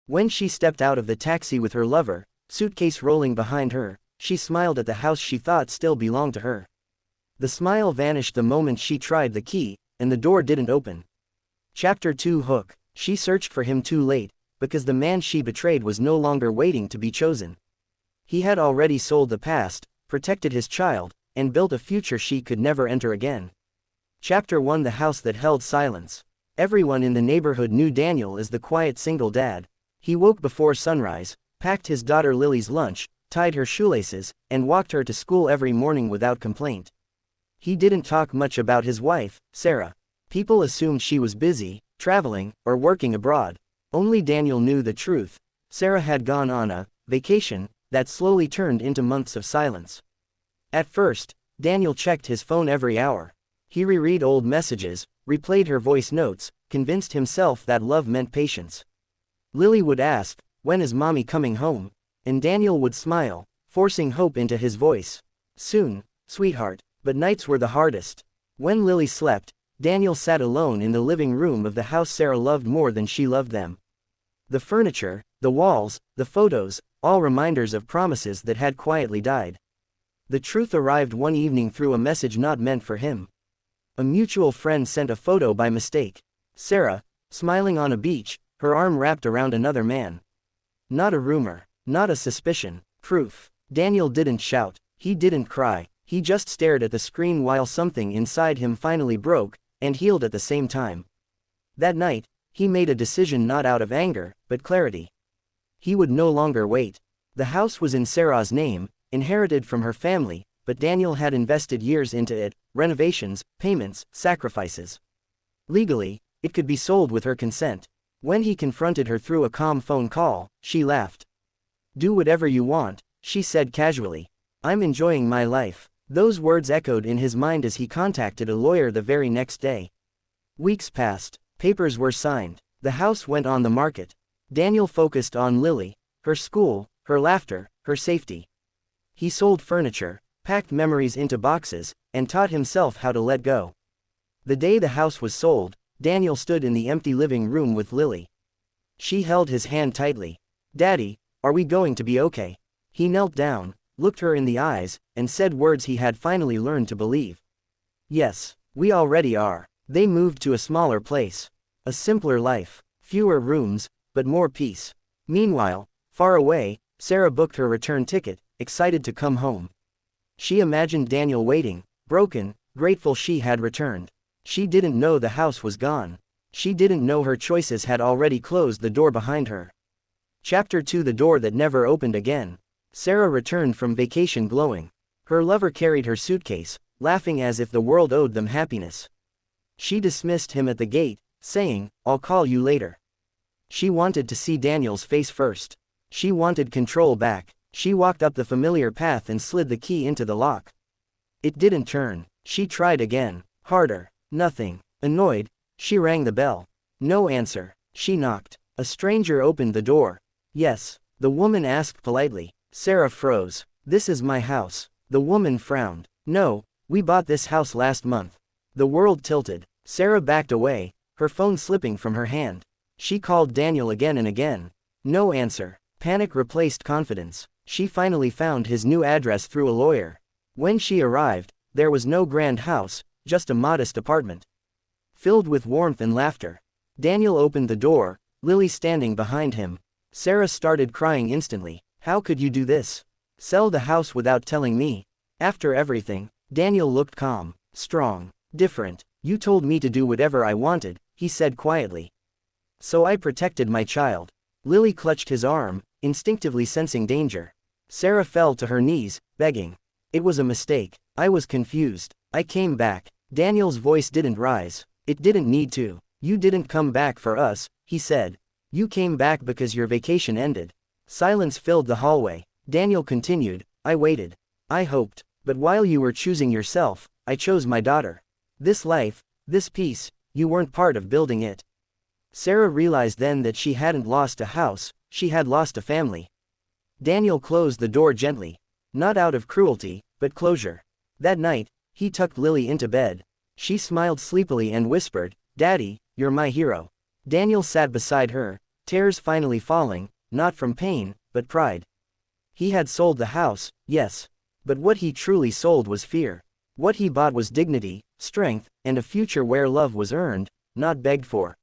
When she stepped out of the taxi with her lover, suitcase rolling behind her, she smiled at the house she thought still belonged to her. The smile vanished the moment she tried the key, and the door didn't open. Chapter 2 Hook. She searched for him too late, because the man she betrayed was no longer waiting to be chosen. He had already sold the past, protected his child, and built a future she could never enter again. Chapter 1 The House That Held Silence. Everyone in the neighborhood knew Daniel as the quiet single dad. He woke before sunrise, packed his daughter Lily's lunch, tied her shoelaces, and walked her to school every morning without complaint. He didn't talk much about his wife, Sarah. People assumed she was busy, traveling, or working abroad. Only Daniel knew the truth. Sarah had gone on a vacation that slowly turned into months of silence. At first, Daniel checked his phone every hour. He reread old messages, replayed her voice notes, convinced himself that love meant patience. Lily would ask, "When is mommy coming home?" And Daniel would smile, forcing hope into his voice. "Soon, sweetheart." But nights were the hardest. When Lily slept, Daniel sat alone in the living room of the house Sarah loved more than she loved them. The furniture, the walls, the photos, all reminders of promises that had quietly died. The truth arrived one evening through a message not meant for him. A mutual friend sent a photo by mistake. Sarah, smiling on a beach, her arm wrapped around another man. Not a rumor, not a suspicion, proof. Daniel didn't shout, he didn't cry, he just stared at the screen while something inside him finally broke, and healed at the same time. That night, he made a decision not out of anger, but clarity. He would no longer wait. The house was in Sarah's name, inherited from her family, but Daniel had invested years into it, renovations, payments, sacrifices. Legally, it could be sold with her consent. When he confronted her through a calm phone call, she laughed. "Do whatever you want," she said casually. "I'm enjoying my life." Those words echoed in his mind as he contacted a lawyer the very next day. Weeks passed, papers were signed, the house went on the market. Daniel focused on Lily, her school, her laughter, her safety. He sold furniture, packed memories into boxes, and taught himself how to let go. The day the house was sold, Daniel stood in the empty living room with Lily. She held his hand tightly. "Daddy, are we going to be okay?" He knelt down, looked her in the eyes, and said words he had finally learned to believe. "Yes, we already are." They moved to a smaller place. A simpler life, fewer rooms, but more peace. Meanwhile, far away, Sarah booked her return ticket, excited to come home. She imagined Daniel waiting, broken, grateful she had returned. She didn't know the house was gone. She didn't know her choices had already closed the door behind her. Chapter 2 The Door That Never Opened Again. Sarah returned from vacation glowing. Her lover carried her suitcase, laughing as if the world owed them happiness. She dismissed him at the gate, saying, "I'll call you later." She wanted to see Daniel's face first. She wanted control back. She walked up the familiar path and slid the key into the lock. It didn't turn. She tried again. Harder. Nothing. Annoyed, she rang the bell. No answer. She knocked. A stranger opened the door. "Yes?" the woman asked politely. Sarah froze. "This is my house." The woman frowned. "No, we bought this house last month." The world tilted. Sarah backed away, her phone slipping from her hand. She called Daniel again and again. No answer. Panic replaced confidence. She finally found his new address through a lawyer. When she arrived, there was no grand house, just a modest apartment. Filled with warmth and laughter. Daniel opened the door, Lily standing behind him. Sarah started crying instantly. "How could you do this? Sell the house without telling me?" After everything, Daniel looked calm, strong, different. "You told me to do whatever I wanted," he said quietly. "So I protected my child." Lily clutched his arm, instinctively sensing danger. Sarah fell to her knees, begging. "It was a mistake. I was confused. I came back." Daniel's voice didn't rise. "It didn't need to. You didn't come back for us," he said. "You came back because your vacation ended." Silence filled the hallway. Daniel continued, "I waited. I hoped. But while you were choosing yourself, I chose my daughter. This life, this peace, you weren't part of building it." Sarah realized then that she hadn't lost a house, she had lost a family. Daniel closed the door gently. Not out of cruelty, but closure. That night, he tucked Lily into bed. She smiled sleepily and whispered, "Daddy, you're my hero." Daniel sat beside her, tears finally falling, not from pain, but pride. He had sold the house, yes. But what he truly sold was fear. What he bought was dignity, strength, and a future where love was earned, not begged for.